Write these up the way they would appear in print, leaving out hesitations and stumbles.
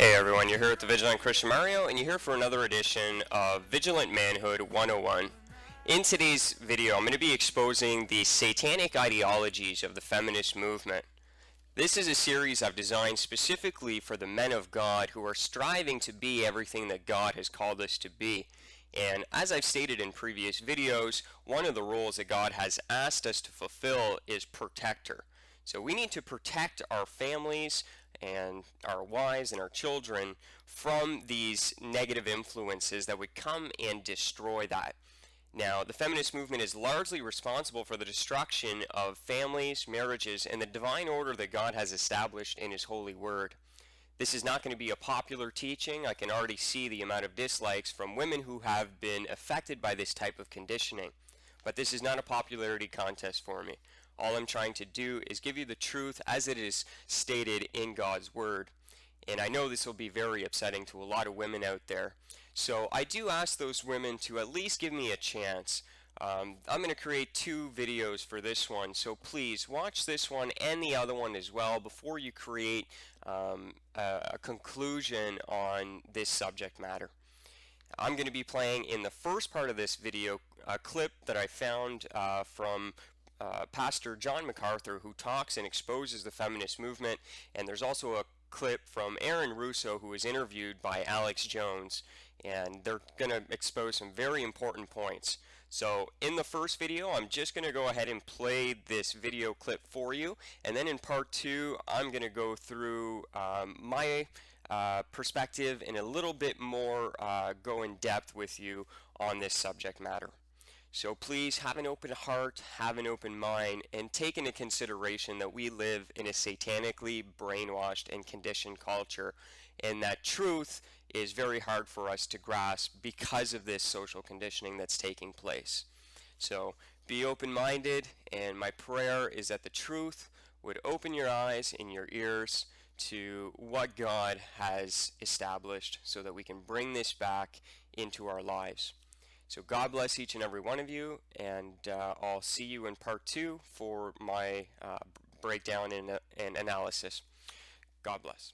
Hey everyone, you're here with the Vigilant Christian Mario, and you're here for another edition of Vigilant Manhood 101. In today's video, I'm going to be exposing the satanic ideologies of the feminist movement. This is a series I've designed specifically for the men of God who are striving to be everything that God has called us to be. And as I've stated in previous videos, one of the roles that God has asked us to fulfill is protector. So we need to protect our families and our wives and our children from these negative influences that would come and destroy that. Now, the feminist movement is largely responsible for the destruction of families, marriages, and the divine order that God has established in His holy word. This is not going to be a popular teaching. I can already see the amount of dislikes from women who have been affected by this type of conditioning. But this is not a popularity contest for me. All I'm trying to do is give you the truth as it is stated in God's word. And I know this will be very upsetting to a lot of women out there. So I do ask those women to at least give me a chance. I'm going to create two videos for this one, so please watch this one and the other one as well before you create a conclusion on this subject matter. I'm going to be playing in the first part of this video a clip that I found from Pastor John MacArthur, who talks and exposes the feminist movement, and there's also a clip from Aaron Russo, who was interviewed by Alex Jones, and they're going to expose some very important points. So in the first video, I'm just going to go ahead and play this video clip for you, and then in part two, I'm going to go through my perspective and a little bit more go in depth with you on this subject matter. So please have an open heart, have an open mind, and take into consideration that we live in a satanically brainwashed and conditioned culture, and that truth is very hard for us to grasp because of this social conditioning that's taking place. So be open-minded, and my prayer is that the truth would open your eyes and your ears to what God has established so that we can bring this back into our lives. So God bless each and every one of you, and I'll see you in part two for my breakdown and analysis. God bless.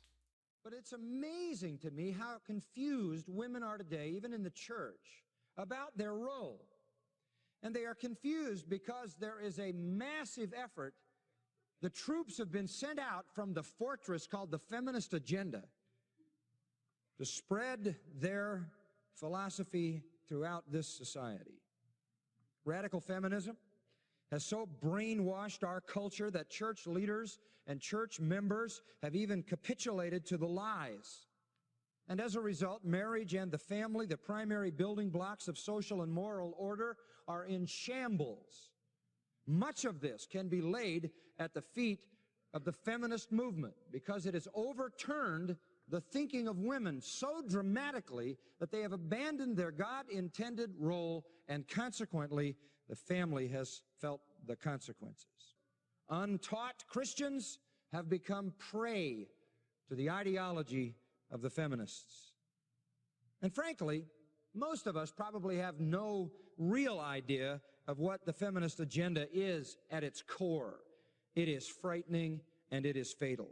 But it's amazing to me how confused women are today, even in the church, about their role. And they are confused because there is a massive effort. The troops have been sent out from the fortress called the feminist agenda to spread their philosophy throughout this society. Radical feminism has so brainwashed our culture that church leaders and church members have even capitulated to the lies. And as a result, marriage and the family, the primary building blocks of social and moral order, are in shambles. Much of this can be laid at the feet of the feminist movement because it has overturned the thinking of women so dramatically that they have abandoned their God-intended role, and consequently, the family has felt the consequences. Untaught Christians have become prey to the ideology of the feminists. And frankly, most of us probably have no real idea of what the feminist agenda is at its core. It is frightening and it is fatal.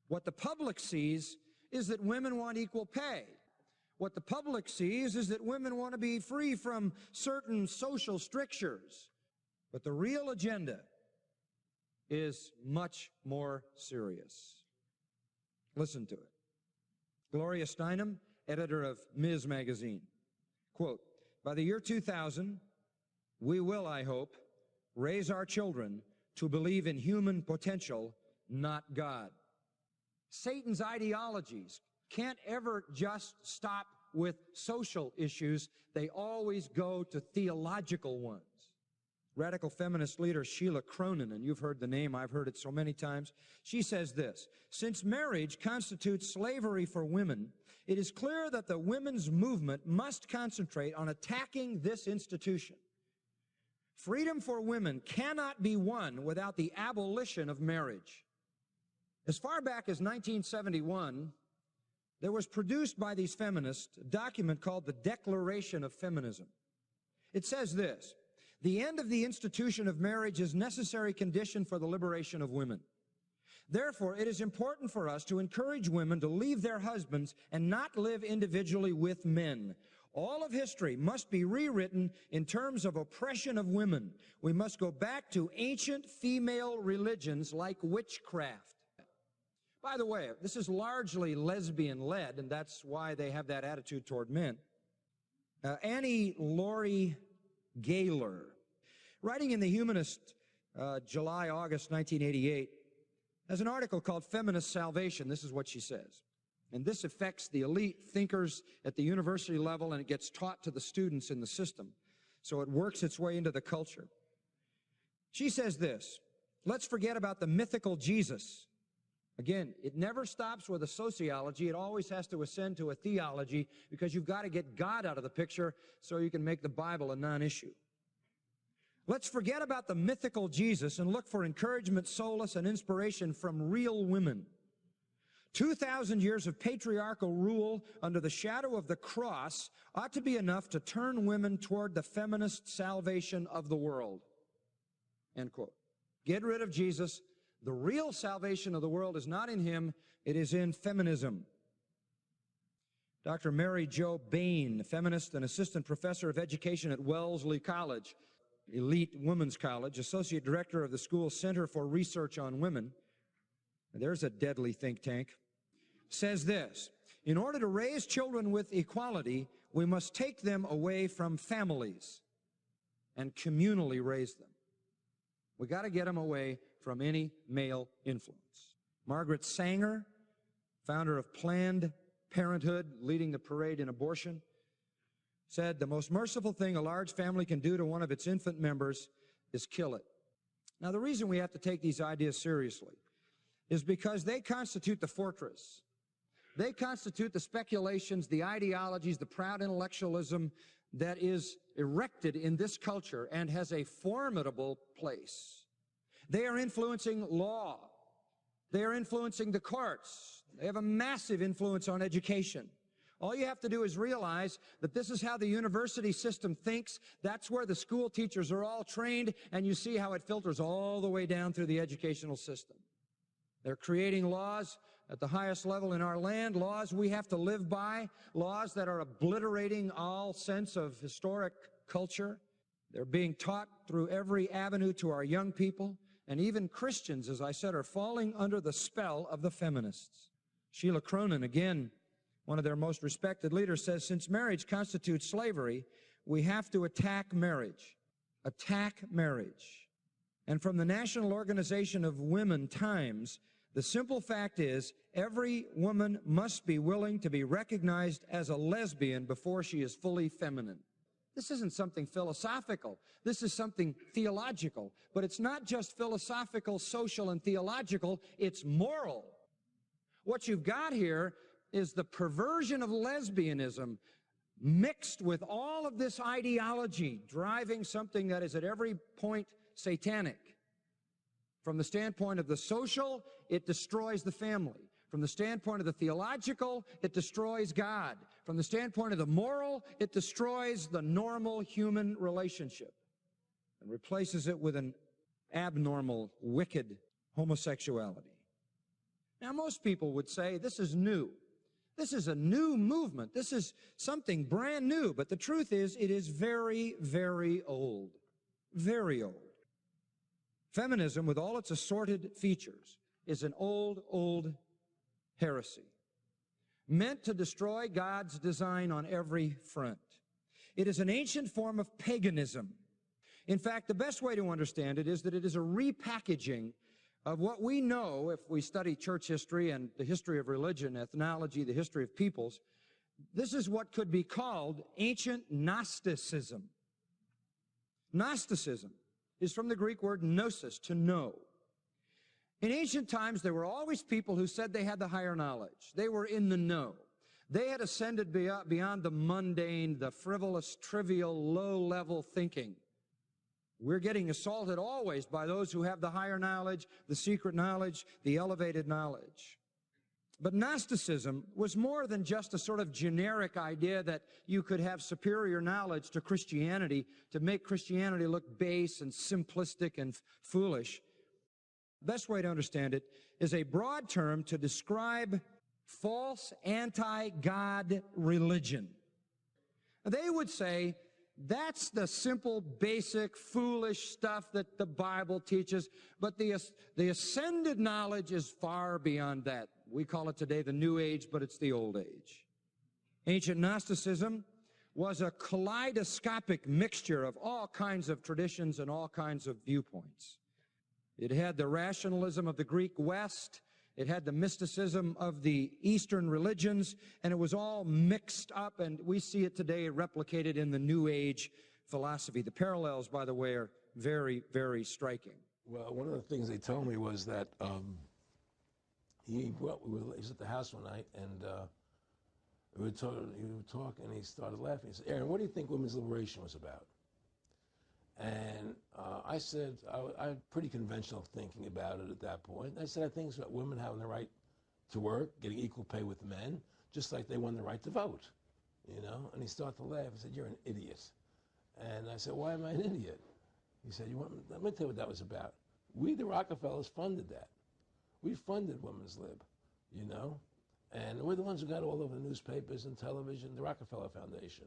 What the public sees is that women want equal pay. What the public sees is that women want to be free from certain social strictures. But the real agenda is much more serious. Listen to it. Gloria Steinem, editor of Ms. Magazine, quote, "By the year 2000, we will, I hope, raise our children to believe in human potential, not God." Satan's ideologies can't ever just stop with social issues. They always go to theological ones. Radical feminist leader Sheila Cronin, and you've heard the name, I've heard it so many times, she says this: "Since marriage constitutes slavery for women, it is clear that the women's movement must concentrate on attacking this institution. Freedom for women cannot be won without the abolition of marriage." As far back as 1971, there was produced by these feminists a document called the Declaration of Feminism. It says this: "The end of the institution of marriage is a necessary condition for the liberation of women. Therefore, it is important for us to encourage women to leave their husbands and not live individually with men. All of history must be rewritten in terms of oppression of women. We must go back to ancient female religions like witchcraft. By the way, this is largely lesbian-led, and that's why they have that attitude toward men. Annie Laurie Gaylor, writing in The Humanist, July-August 1988, has an article called Feminist Salvation. This is what she says. And this affects the elite thinkers at the university level, and it gets taught to the students in the system. So it works its way into the culture. She says this: let's forget about the mythical Jesus. Again, it never stops with a sociology. It always has to ascend to a theology, because you've got to get God out of the picture so you can make the Bible a non-issue. Let's forget about the mythical Jesus and look for encouragement, solace, and inspiration from real women. 2,000 years of patriarchal rule under the shadow of the cross ought to be enough to turn women toward the feminist salvation of the world. End quote. Get rid of Jesus. The real salvation of the world is not in him, it is in feminism. Dr. Mary Jo Bain, feminist and assistant professor of education at Wellesley College, elite women's college, associate director of the school's Center for Research on Women, there's a deadly think tank, says this: in order to raise children with equality, we must take them away from families and communally raise them. We got to get them away from any male influence. Margaret Sanger, founder of Planned Parenthood, leading the parade in abortion, said, the most merciful thing a large family can do to one of its infant members is kill it. Now, the reason we have to take these ideas seriously is because they constitute the fortress. They constitute the speculations, the ideologies, the proud intellectualism that is erected in this culture and has a formidable place. They are influencing law. They are influencing the courts. They have a massive influence on education. All you have to do is realize that this is how the university system thinks. That's where the school teachers are all trained, and you see how it filters all the way down through the educational system. They're creating laws at the highest level in our land, laws we have to live by, laws that are obliterating all sense of historic culture. They're being taught through every avenue to our young people, and even Christians, as I said, are falling under the spell of the feminists. Sheila Cronin, again, one of their most respected leaders, says, since marriage constitutes slavery, we have to attack marriage. Attack marriage. And from the National Organization of Women Times, the simple fact is, every woman must be willing to be recognized as a lesbian before she is fully feminine. This isn't something philosophical. This is something theological. But it's not just philosophical, social, and theological. It's moral. What you've got here is the perversion of lesbianism mixed with all of this ideology driving something that is at every point satanic. From the standpoint of the social, it destroys the family. From the standpoint of the theological, it destroys God. From the standpoint of the moral, it destroys the normal human relationship and replaces it with an abnormal, wicked homosexuality. Now, most people would say this is new. This is a new movement. This is something brand new. But the truth is, it is very, very old. Very old. Feminism, with all its assorted features, is an old heresy, meant to destroy God's design on every front. It is an ancient form of paganism. In fact, the best way to understand it is that it is a repackaging of what we know, if we study church history and the history of religion, ethnology, the history of peoples. This is what could be called ancient Gnosticism. Gnosticism is from the Greek word gnosis, to know. In ancient times, there were always people who said they had the higher knowledge. They were in the know. They had ascended beyond the mundane, the frivolous, trivial, low-level thinking. We're getting assaulted always by those who have the higher knowledge, the secret knowledge, the elevated knowledge. But Gnosticism was more than just a sort of generic idea that you could have superior knowledge to Christianity to make Christianity look base and simplistic and foolish. best way to understand it, is a broad term to describe false anti-God religion. They would say that's the simple, basic, foolish stuff that the Bible teaches, but the ascended knowledge is far beyond that. We call it today the New Age, but it's the Old Age. Ancient Gnosticism was a kaleidoscopic mixture of all kinds of traditions and all kinds of viewpoints. It had the rationalism of the Greek West, it had the mysticism of the Eastern religions, and it was all mixed up, and we see it today replicated in the New Age philosophy. The parallels, by the way, are very, very striking. Well, one of the things they told me was that he was at the house one night, and we were talking, and he started laughing. He said, "Aaron, what do you think women's liberation was about?" And I said, I had pretty conventional thinking about it at that point. I said, I think it's about women having the right to work, getting equal pay with men, just like they won the right to vote, you know? And he started to laugh. He said, "You're an idiot." And I said, "Why am I an idiot?" He said, let me tell you what that was about. We, the Rockefellers, funded that. We funded Women's Lib, you know? And we're the ones who got all over the newspapers and television, the Rockefeller Foundation.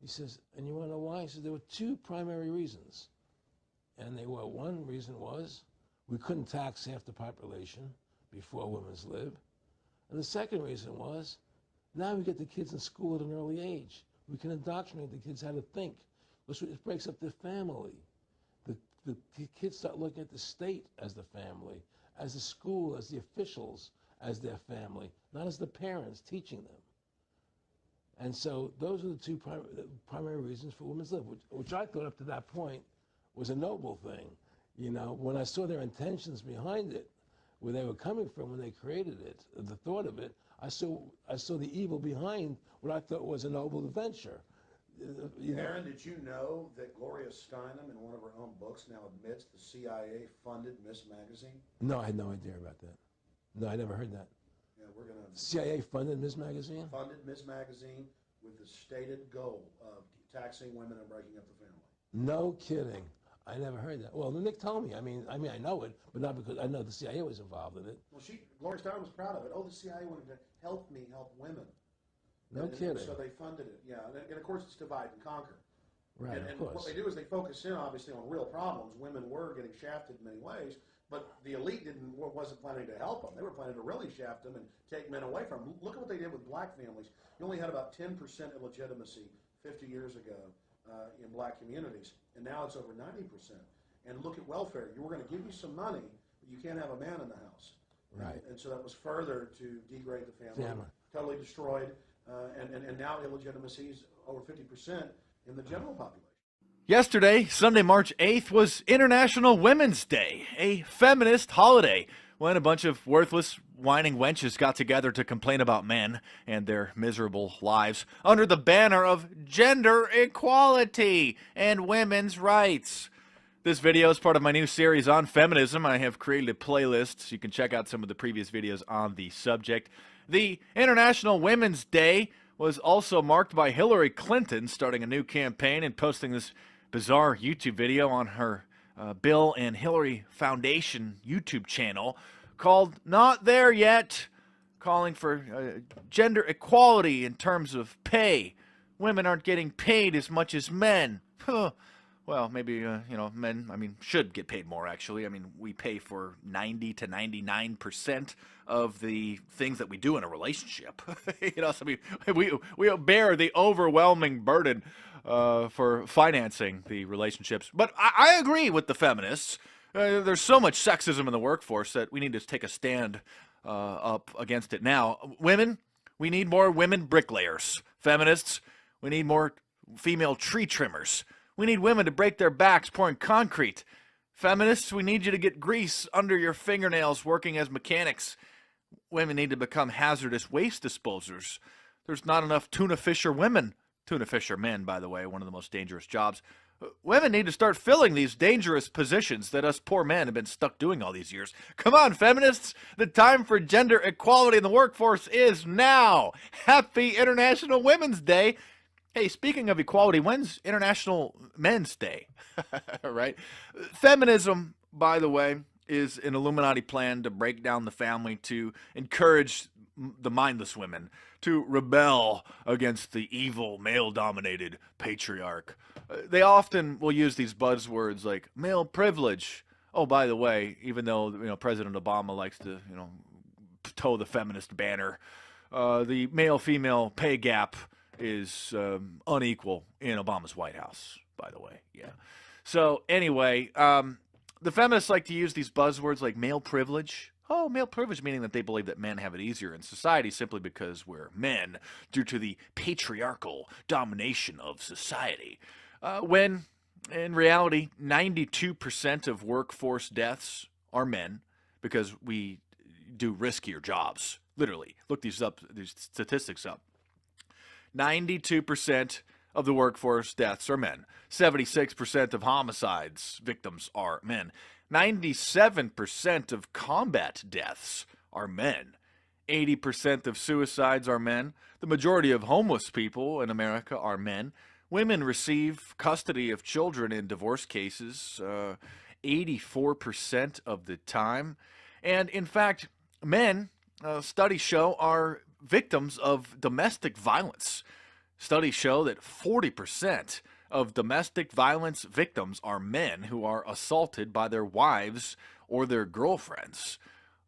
He says, "And you want to know why?" He says, "There were two primary reasons. And they were, one reason was we couldn't tax half the population before Women's Lib. And the second reason was now we get the kids in school at an early age. We can indoctrinate the kids how to think. It breaks up the family. The kids start looking at the state as the family, as the school, as the officials, as their family, not as the parents teaching them." And so those are the two primary reasons for Women's Lib, which I thought up to that point was a noble thing. You know, when I saw their intentions behind it, where they were coming from when they created it, the thought of it, I saw the evil behind what I thought was a noble venture. Aaron, did you know that Gloria Steinem, in one of her own books, now admits the CIA funded Miss Magazine? No, I had no idea about that. No, I never heard that. Yeah, we're going to... CIA funded Miss Magazine? Funded Miss Magazine with the stated goal of taxing women and breaking up the family. No kidding. I never heard that. Well, Nick told me. I mean, I know it, but not because I know the CIA was involved in it. Well, Gloria Steinem was proud of it. Oh, the CIA wanted to help women. No kidding. So they funded it, yeah. And of course, it's divide and conquer. Right, and of course. What they do is they focus in, obviously, on real problems. Women were getting shafted in many ways, but the elite wasn't planning to help them. They were planning to really shaft them and take men away from them. Look at what they did with black families. You only had about 10% illegitimacy 50 years ago in black communities, and now it's over 90%. And look at welfare. We're going to give you some money, but you can't have a man in the house. Right. And so that was further to degrade the family. Totally destroyed. And now illegitimacy is over 50% in the general population. Yesterday, Sunday, March 8th, was International Women's Day, a feminist holiday, when a bunch of worthless, whining wenches got together to complain about men and their miserable lives under the banner of gender equality and women's rights. This video is part of my new series on feminism. I have created a playlist so you can check out some of the previous videos on the subject. The International Women's Day was also marked by Hillary Clinton starting a new campaign and posting this bizarre YouTube video on her Bill and Hillary Foundation YouTube channel called Not There Yet, calling for gender equality in terms of pay. Women aren't getting paid as much as men. Well, maybe, men, should get paid more, actually. We pay for 90 to 99% of the things that we do in a relationship. We bear the overwhelming burden for financing the relationships. But I agree with the feminists. There's so much sexism in the workforce that we need to take a stand up against it now. Women, we need more women bricklayers. Feminists, we need more female tree trimmers. We need women to break their backs pouring concrete. Feminists, we need you to get grease under your fingernails working as mechanics. Women need to become hazardous waste disposers. There's not enough tuna fisher women. Tuna fisher men, by the way, one of the most dangerous jobs. Women need to start filling these dangerous positions that us poor men have been stuck doing all these years. Come on, feminists. The time for gender equality in the workforce is now. Happy International Women's Day. Hey, speaking of equality, when's International Men's Day? Right? Feminism, by the way, is an Illuminati plan to break down the family, to encourage the mindless women to rebel against the evil male-dominated patriarch. They often will use these buzzwords like male privilege. Oh, by the way, even though President Obama likes to toe the feminist banner, the male-female pay gap is unequal in Obama's White House, by the way. Yeah. So anyway, the feminists like to use these buzzwords like male privilege. Oh, male privilege, meaning that they believe that men have it easier in society simply because we're men due to the patriarchal domination of society. When, in reality, 92% of workforce deaths are men because we do riskier jobs. Literally. Look these statistics up. 92% of the workforce deaths are men. 76% of homicides victims are men. 97% of combat deaths are men. 80% of suicides are men. The majority of homeless people in America are men. Women receive custody of children in divorce cases 84% of the time. And in fact, men, studies show, are victims of domestic violence. Studies show that 40% of domestic violence victims are men who are assaulted by their wives or their girlfriends.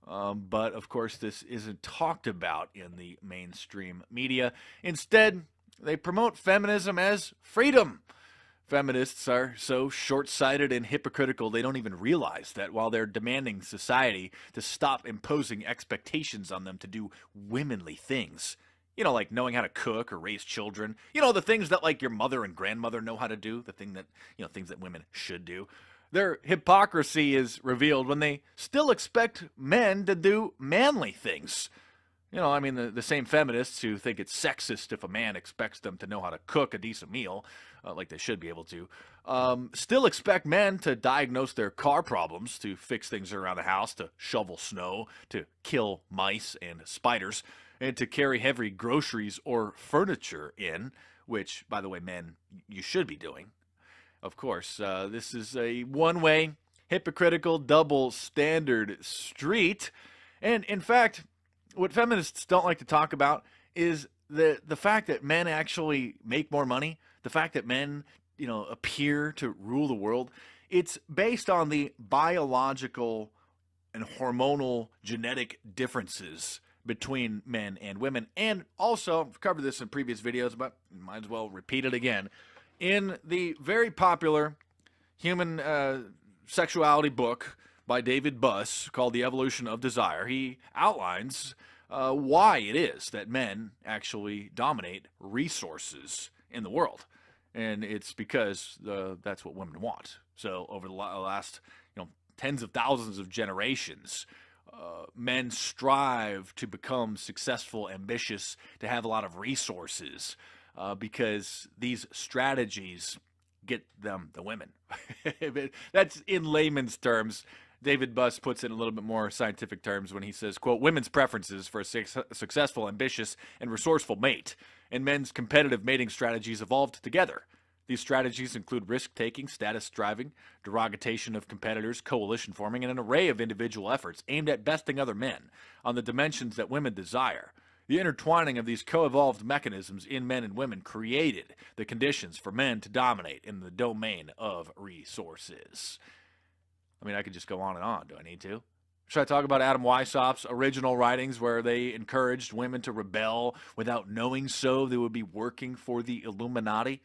But, of course, this isn't talked about in the mainstream media. Instead, they promote feminism as freedom. Feminists are so short-sighted and hypocritical they don't even realize that while they're demanding society to stop imposing expectations on them to do womanly things, like knowing how to cook or raise children, the things that like your mother and grandmother know how to do, the thing that, things that women should do. Their hypocrisy is revealed when they still expect men to do manly things. The same feminists who think it's sexist if a man expects them to know how to cook a decent meal, like they should be able to, still expect men to diagnose their car problems, to fix things around the house, to shovel snow, to kill mice and spiders, and to carry heavy groceries or furniture in, which, by the way, men, you should be doing. Of course, this is a one-way, hypocritical, double standard street. And in fact, what feminists don't like to talk about is the fact that men actually make more money, the fact that men, appear to rule the world. It's based on the biological and hormonal genetic differences between men and women. And also, I've covered this in previous videos, but might as well repeat it again. In the very popular human sexuality book by David Buss called The Evolution of Desire, he outlines why it is that men actually dominate resources in the world. And it's because that's what women want. So over the last tens of thousands of generations, men strive to become successful, ambitious, to have a lot of resources because these strategies get them the women. That's in layman's terms. David Buss puts it in a little bit more scientific terms when he says, quote, women's preferences for a successful, ambitious, and resourceful mate and men's competitive mating strategies evolved together. These strategies include risk-taking, status-striving, derogatation of competitors, coalition forming, and an array of individual efforts aimed at besting other men on the dimensions that women desire. The intertwining of these co-evolved mechanisms in men and women created the conditions for men to dominate in the domain of resources. I could just go on and on. Do I need to? Should I talk about Adam Weishaupt's original writings where they encouraged women to rebel without knowing so they would be working for the Illuminati?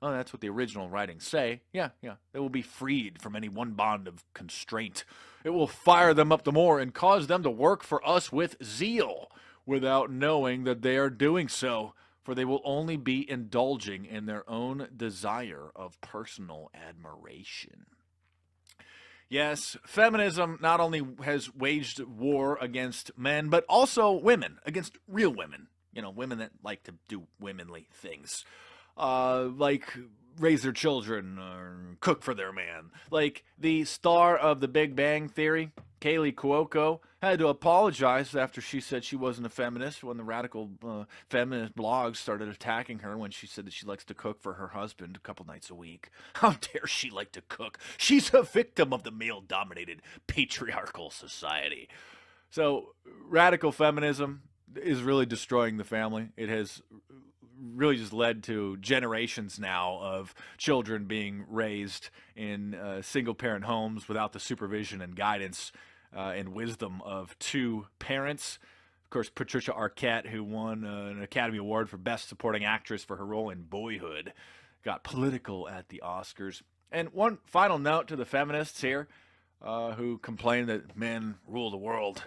Oh, that's what the original writings say. Yeah. They will be freed from any one bond of constraint. It will fire them up the more and cause them to work for us with zeal without knowing that they are doing so, for they will only be indulging in their own desire of personal admiration. Yes, feminism not only has waged war against men, but also women, against real women. Women that like to do womanly things. Like raise their children or cook for their man. Like the star of The Big Bang Theory, Kaylee Cuoco, had to apologize after she said she wasn't a feminist when the radical feminist blogs started attacking her when she said that she likes to cook for her husband a couple nights a week. How dare she like to cook? She's a victim of the male-dominated patriarchal society. So radical feminism is really destroying the family. It has really just led to generations now of children being raised in single-parent homes without the supervision and guidance and wisdom of two parents. Of course, Patricia Arquette, who won an Academy Award for Best Supporting Actress for her role in Boyhood, got political at the Oscars. And one final note to the feminists here who complain that men rule the world.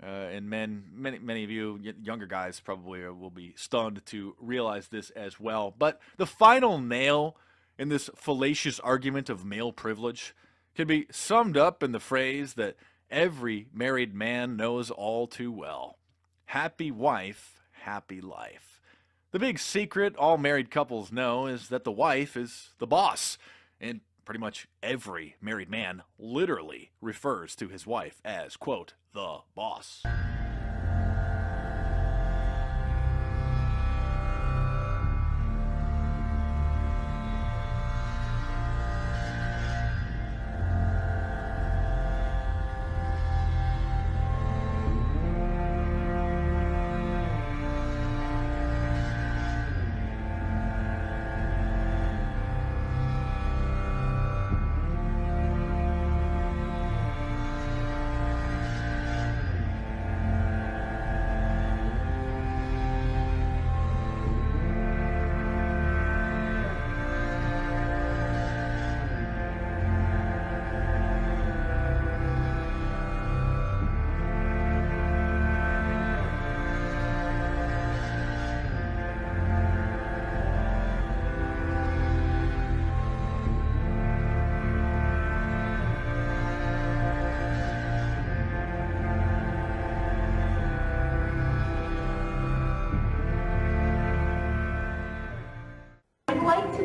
And many of you younger guys probably will be stunned to realize this as well. But the final nail in this fallacious argument of male privilege can be summed up in the phrase that every married man knows all too well. Happy wife, happy life. The big secret all married couples know is that the wife is the boss. And pretty much every married man literally refers to his wife as, quote, the boss.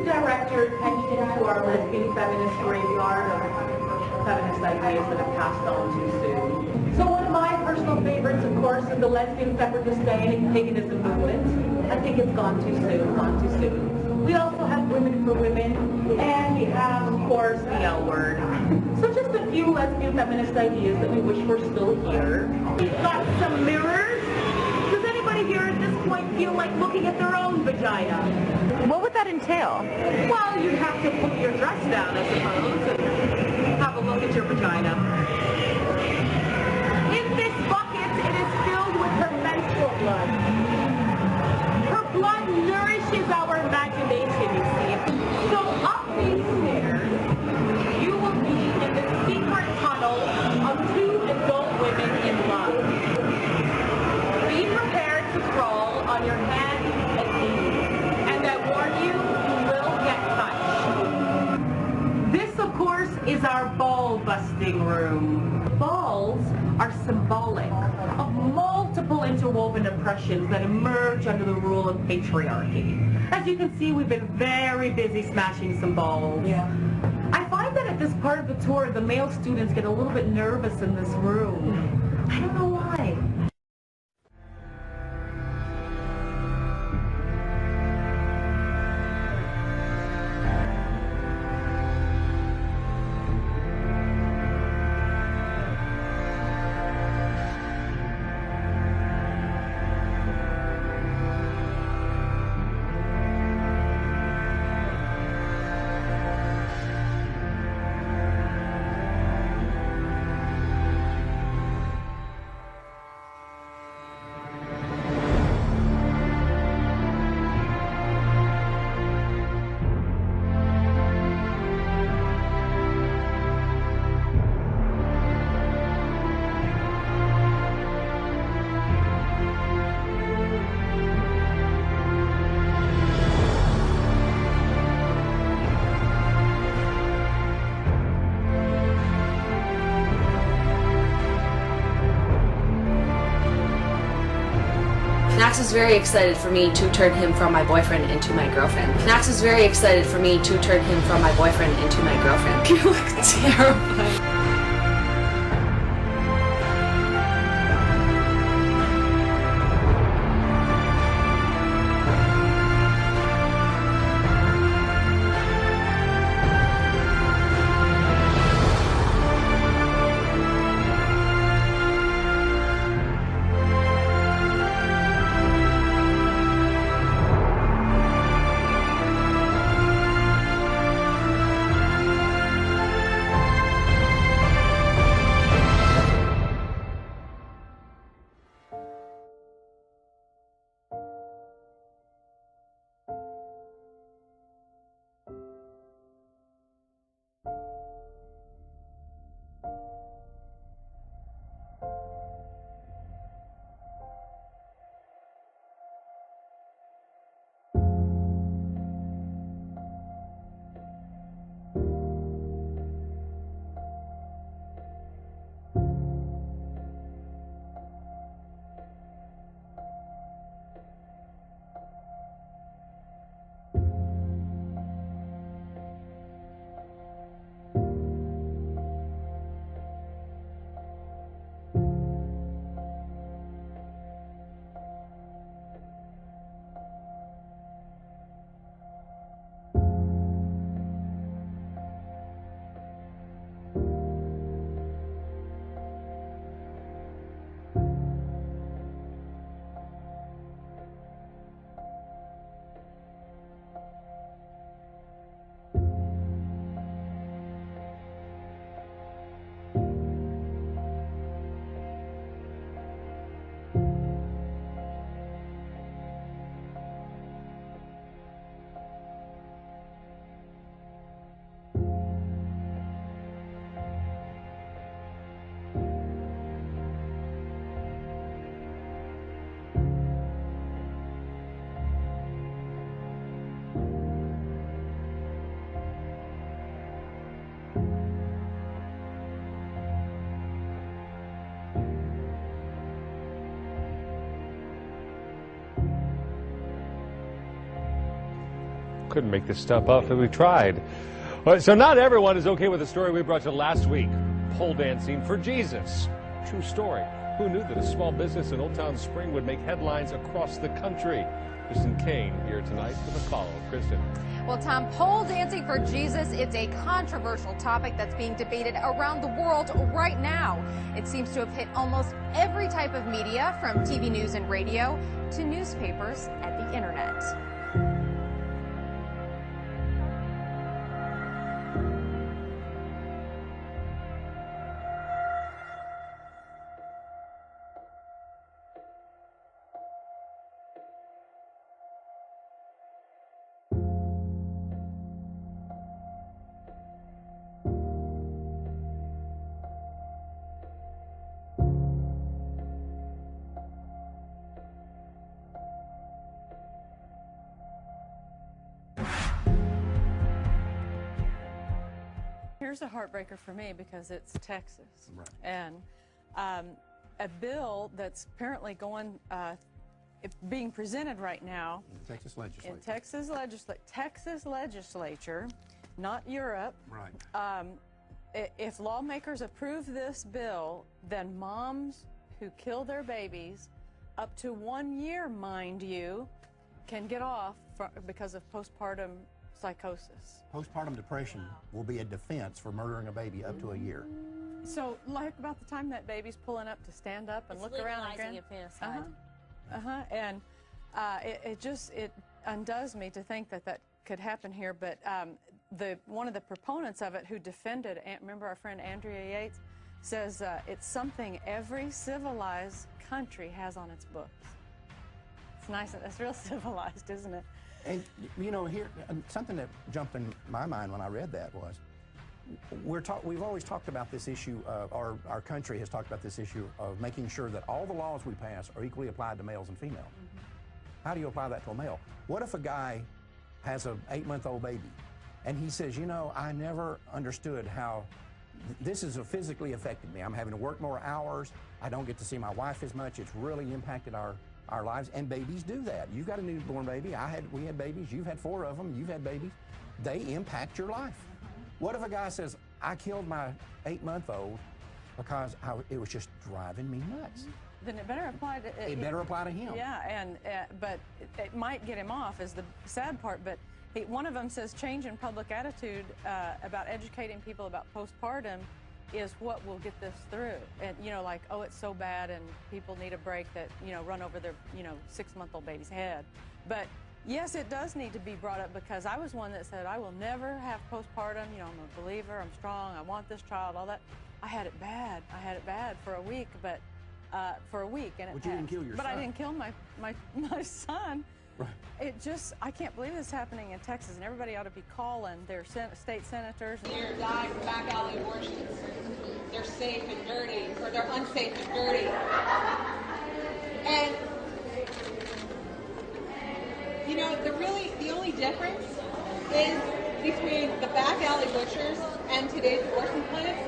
Direct your attention to our lesbian feminist graveyard of feminist ideas that have passed on too soon. So one of my personal favorites, of course, is the lesbian separatist day and paganism movement. I think it's gone too soon. We also have women for women, and we have, of course, the L word. So just a few lesbian feminist ideas that we wish were still here. We've got some mirrors. Does anybody here at this point feel like looking at their own vagina? What would that entail? Well, you'd have to put your dress down, I suppose, and have a look at your vagina. In this bucket, it is filled with her menstrual blood. Her blood nourishes our imagination, you see. So up these stairs, you will be in the secret tunnel of two adult women in love. Be prepared to crawl on your hands and knees. Is our ball-busting room. Balls are symbolic of multiple interwoven oppressions that emerge under the rule of patriarchy. As you can see, we've been very busy smashing some balls. Yeah. I find that at this part of the tour, the male students get a little bit nervous in this room. I don't know why. Max is very excited for me to turn him from my boyfriend into my girlfriend. Max is very excited for me to turn him from my boyfriend into my girlfriend. You look terrified. Couldn't make this stuff up, but we tried. So not everyone is okay with the story we brought you last week. Pole dancing for Jesus. True story. Who knew that a small business in Old Town Spring would make headlines across the country? Kristen Kane here tonight with a follow. Kristen. Well, Tom, pole dancing for Jesus, it's a controversial topic that's being debated around the world right now. It seems to have hit almost every type of media, from TV news and radio to newspapers and the internet. Here's a heartbreaker for me because it's Texas. Right. And a bill that's apparently being presented right now Texas legislature. in Texas legislature, not Europe. Right. If lawmakers approve this bill, then moms who kill their babies, up to 1 year, mind you, can get off because of postpartum psychosis. Postpartum depression will be a defense for murdering a baby up to a year. So, like about the time that baby's pulling up to stand up and look around and and it undoes me to think that could happen here. But one of the proponents of it, who defended, remember our friend Andrea Yates, says it's something every civilized country has on its books. It's nice. It's real civilized, isn't it? And, you know, here, something that jumped in my mind when I read that was, we've always talked about this issue, our country has talked about this issue of making sure that all the laws we pass are equally applied to males and females. How do you apply that to a male? What if a guy has an 8-month-old baby and he says, you know, I never understood how this has physically affected me. I'm having to work more hours. I don't get to see my wife as much. It's really impacted our our lives, and babies do that. You've got a newborn baby. We had babies. You've had 4 of them. You've had babies. They impact your life. What if a guy says, I killed my 8-month-old because it was just driving me nuts? Then it better apply to... It better apply to him. Yeah, but it might get him off is the sad part, but one of them says change in public attitude about educating people about postpartum is what will get this through. And, you know, like, oh, it's so bad and people need a break that, you know, run over their, 6-month-old baby's head. But yes, it does need to be brought up, because I was one that said, I will never have postpartum. You know, I'm a believer, I'm strong, I want this child, all that. I had it bad. I had it bad for a week, but and it But you didn't kill your But son. I didn't kill my son. Right. I can't believe this is happening in Texas, and everybody ought to be calling their state senators. They're dying from back alley abortions. They're safe and dirty, or they're unsafe and dirty. And, you know, the only difference is between the back alley butchers and today's abortion clinics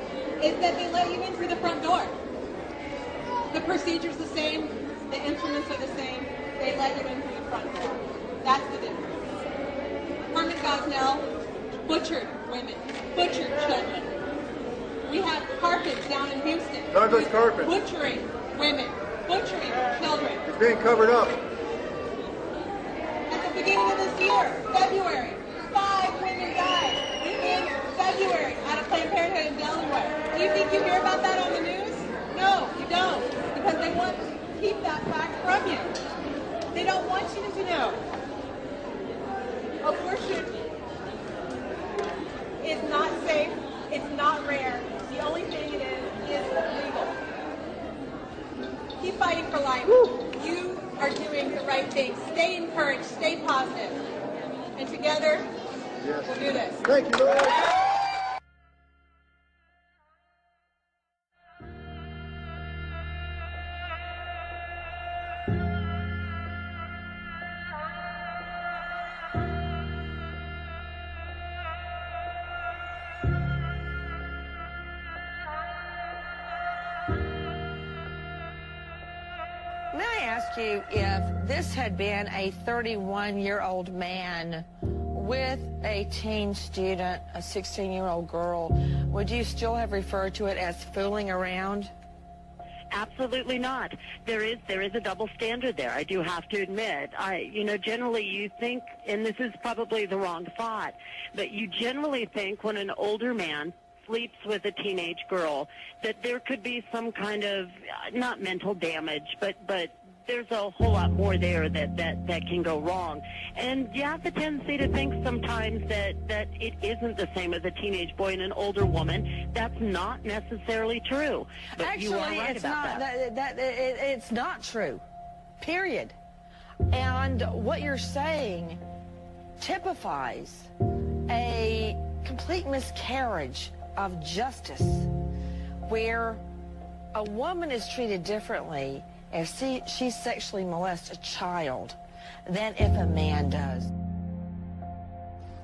is that they let you in through the front door. The procedure's the same, the instruments are the same, they let you in through the front door. That's the difference. Herman Gosnell butchered women, butchered children. We have carpets down in Houston. Douglas carpet. Butchering women, butchering children. It's being covered up. At the beginning of this year, February, 5 women died in February out of Planned Parenthood in Delaware. Do you think you hear about that on the news? No, you don't, because they want to keep that fact from you. They don't want you to know. Abortion is not safe, it's not rare. The only thing it is legal. Keep fighting for life. Woo. You are doing the right thing. Stay encouraged, stay positive. And together, we'll do this. Thank you, Lord. May I ask you, if this had been a 31-year-old man with a teen student, a 16-year-old girl, would you still have referred to it as fooling around? Absolutely not. There is a double standard there, I do have to admit. Generally you think, and this is probably the wrong thought, but you generally think when an older man sleeps with a teenage girl that there could be some kind of, not mental damage, but there's a whole lot more there that can go wrong. And you have the tendency to think sometimes that it isn't the same as a teenage boy and an older woman. That's not necessarily true. But Actually, you are right it's about not, it's not true, period. And what you're saying typifies a complete miscarriage of justice, where a woman is treated differently if she sexually molests a child than if a man does.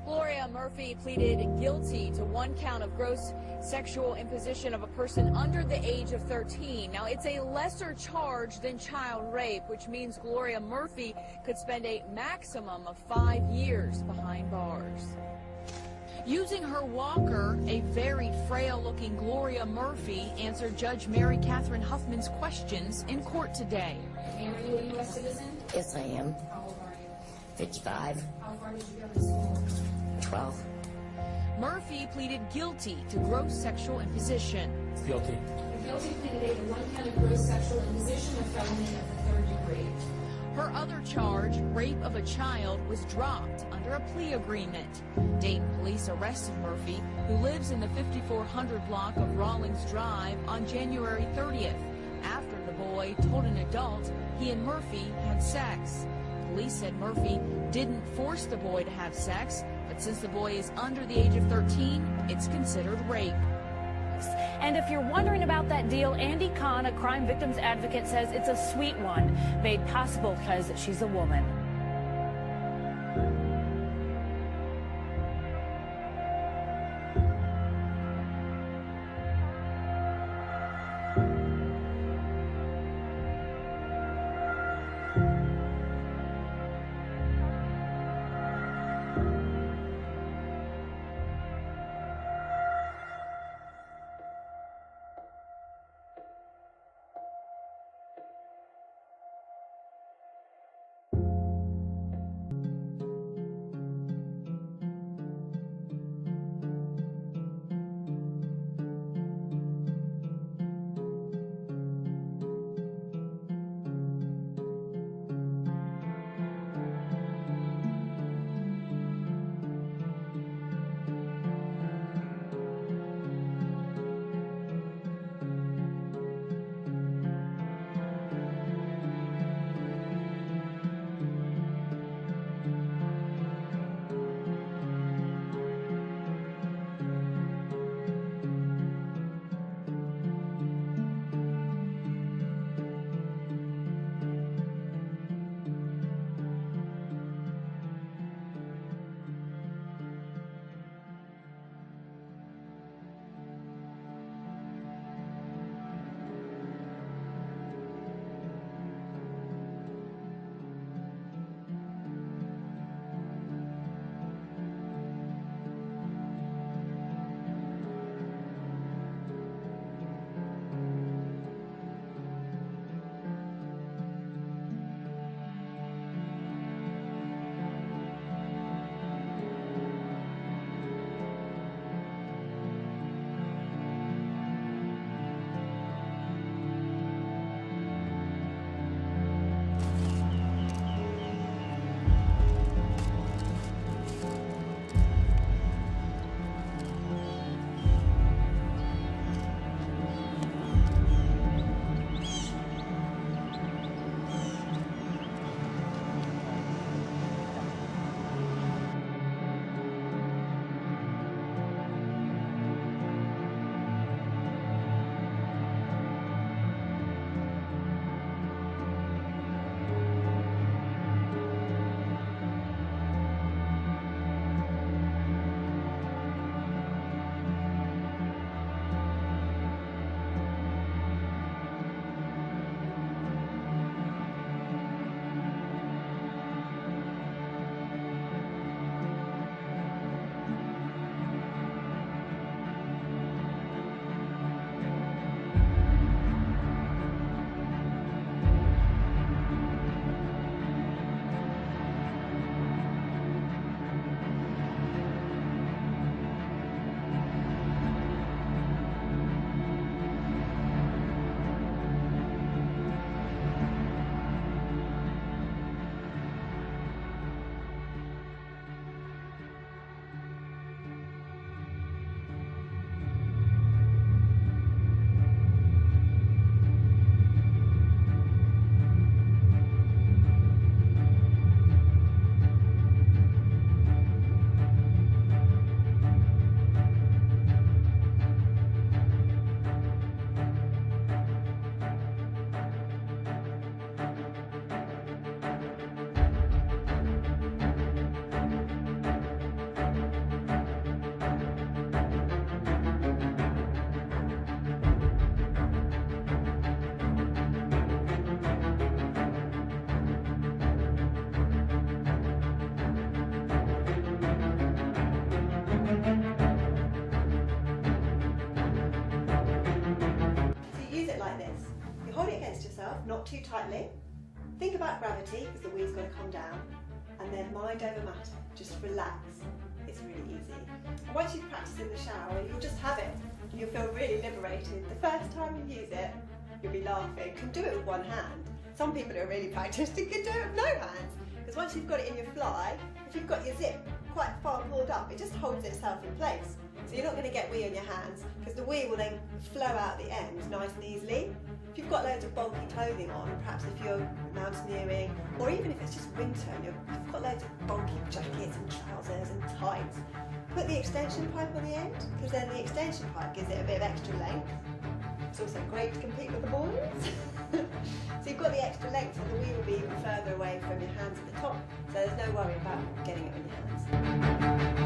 Gloria Murphy pleaded guilty to 1 count of gross sexual imposition of a person under the age of 13. Now, it's a lesser charge than child rape, which means Gloria Murphy could spend a maximum of 5 years behind bars. Using her walker, a very frail-looking Gloria Murphy answered Judge Mary Catherine Huffman's questions in court today. And are you a U.S. citizen? Yes, I am. How old are you? 55. How far did you go to school? 12. Murphy pleaded guilty to gross sexual imposition. Guilty. Guilty pleaded a 1 count of gross sexual imposition of felony of the 3rd degree. Her other charge, rape of a child, was dropped under a plea agreement. Dayton police arrested Murphy, who lives in the 5400 block of Rawlings Drive, on January 30th, after the boy told an adult he and Murphy had sex. Police said Murphy didn't force the boy to have sex, but since the boy is under the age of 13, it's considered rape. And if you're wondering about that deal, Andy Kahn, a crime victims advocate, says it's a sweet one, made possible because she's a woman. yourself, not too tightly. Think about gravity, because the wee's got to come down, and then mind over matter. Just relax. It's really easy. And once you've practiced in the shower, you'll just have it. You'll feel really liberated. The first time you use it, you'll be laughing. You can do it with one hand. Some people who are really practiced can do it with no hands. Because once you've got it in your fly, if you've got your zip quite far pulled up, it just holds itself in place. So you're not going to get wee on your hands, because the wee will then flow out the end nice and easily. If you've got loads of bulky clothing on, perhaps if you're mountaineering, or even if it's just winter and you've got loads of bulky jackets and trousers and tights, put the extension pipe on the end, because then the extension pipe gives it a bit of extra length. It's also great to compete with the boys. So you've got the extra length, so the wee will be even further away from your hands at the top, so there's no worry about getting it on your hands.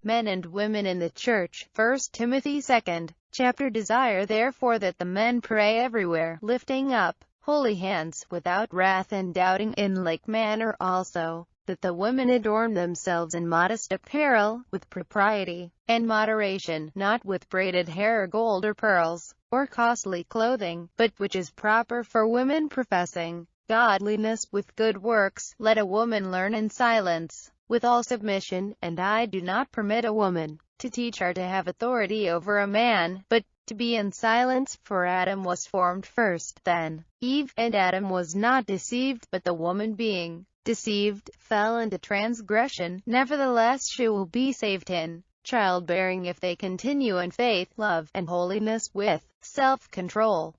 Men and women in the church. 1 Timothy 2nd chapter. Desire therefore that the men pray everywhere, lifting up holy hands, without wrath and doubting. In like manner also, that the women adorn themselves in modest apparel, with propriety and moderation, not with braided hair or gold or pearls, or costly clothing, but which is proper for women, professing godliness with good works. Let a woman learn in silence, with all submission, and I do not permit a woman to teach her to have authority over a man, but to be in silence. For Adam was formed first, then Eve, and Adam was not deceived, but the woman being deceived fell into transgression. Nevertheless she will be saved in childbearing if they continue in faith, love, and holiness, with self-control.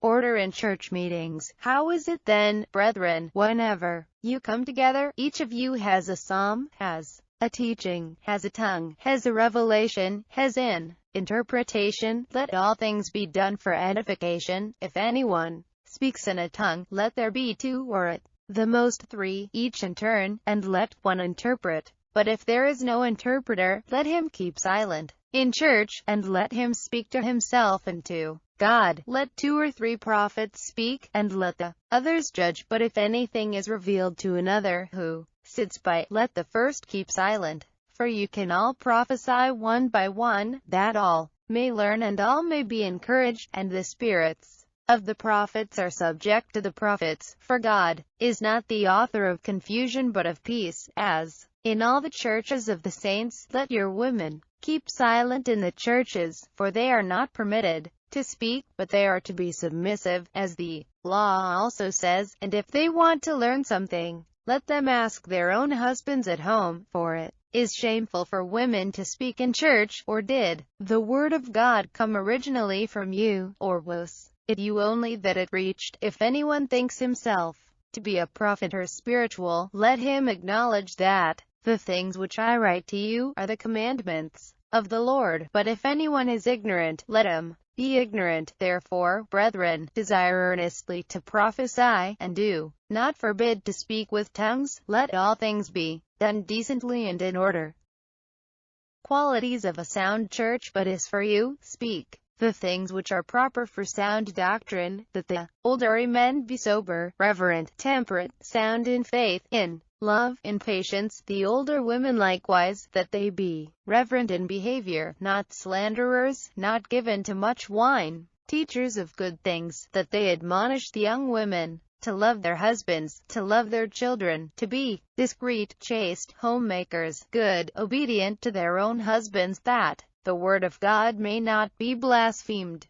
Order in church meetings. How is it then, brethren, whenever you come together, each of you has a psalm, has a teaching, has a tongue, has a revelation, has an interpretation? Let all things be done for edification. If anyone speaks in a tongue, let there be 2 or at the most 3, each in turn, and let one interpret. But if there is no interpreter, let him keep silent in church, and let him speak to himself and to God. Let 2 or 3 prophets speak, and let the others judge. But if anything is revealed to another who sits by, let the first keep silent. For you can all prophesy one by one, that all may learn and all may be encouraged, and the spirits of the prophets are subject to the prophets. For God is not the author of confusion but of peace, as in all the churches of the saints. Let your women keep silent in the churches, for they are not permitted to speak, but they are to be submissive, as the law also says. And if they want to learn something, let them ask their own husbands at home, for it is shameful for women to speak in church. Or did the word of God come originally from you, or was it you only that it reached? If anyone thinks himself to be a prophet or spiritual, let him acknowledge that the things which I write to you are the commandments of the Lord. But if anyone is ignorant, let him be ignorant. Therefore, brethren, desire earnestly to prophesy, and do not forbid to speak with tongues. Let all things be done decently and in order. Qualities of a sound church. But as for you, speak the things which are proper for sound doctrine, that the older men be sober, reverent, temperate, sound in faith, in love, in patience. The older women likewise, that they be reverent in behavior, not slanderers, not given to much wine, teachers of good things, that they admonish the young women to love their husbands, to love their children, to be discreet, chaste, homemakers, good, obedient to their own husbands, that the word of God may not be blasphemed.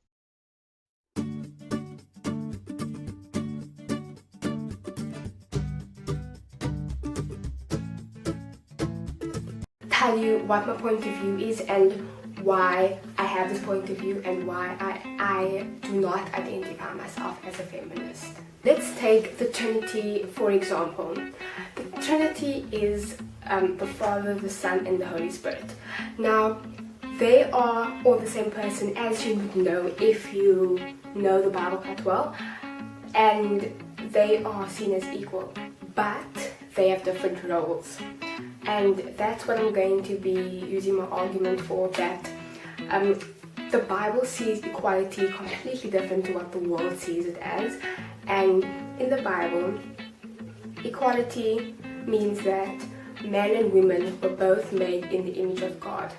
Tell you what my point of view is and why I have this point of view and why I do not identify myself as a feminist. Let's take the Trinity for example. The Trinity is the Father, the Son, and the Holy Spirit. Now, they are all the same person, as you would know if you know the Bible quite well, and they are seen as equal, but they have different roles. And that's what I'm going to be using my argument for, that the Bible sees equality completely different to what the world sees it as. And in the Bible, equality means that men and women were both made in the image of God,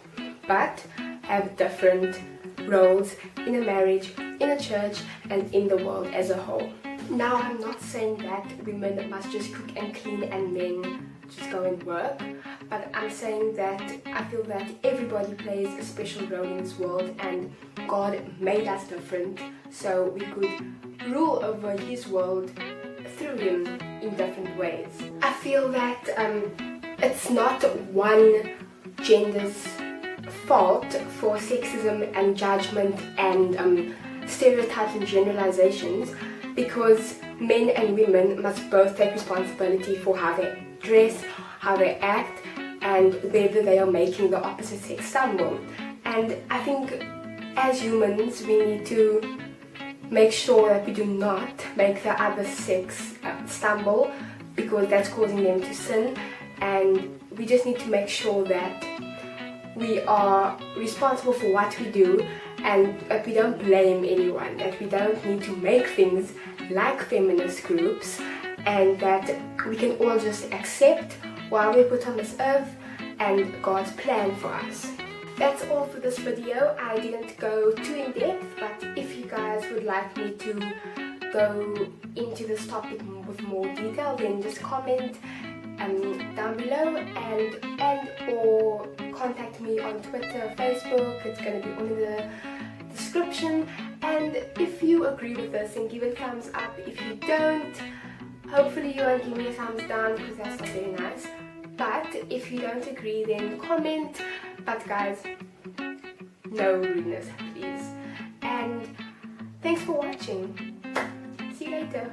but have different roles in a marriage, in a church, and in the world as a whole. Now, I'm not saying that women must just cook and clean and men just go and work, but I'm saying that I feel that everybody plays a special role in this world, and God made us different so we could rule over His world through Him in different ways. I feel that it's not one gender's fault for sexism and judgment and stereotypes and generalizations, because men and women must both take responsibility for how they dress, how they act, and whether they are making the opposite sex stumble. And I think as humans we need to make sure that we do not make the other sex stumble, because that's causing them to sin, and we just need to make sure that we are responsible for what we do, and that we don't blame anyone, that we don't need to make things like feminist groups, and that we can all just accept why we're put on this earth and God's plan for us. That's all for this video. I didn't go too in depth, but if you guys would like me to go into this topic with more detail, then just comment down below and or contact me on Twitter, Facebook. It's going to be all in the description. And if you agree with this, then give it a thumbs up. If you don't, hopefully you won't give me a thumbs down, because that's not very nice. But if you don't agree, then comment. But guys, no rudeness, please. And thanks for watching. See you later.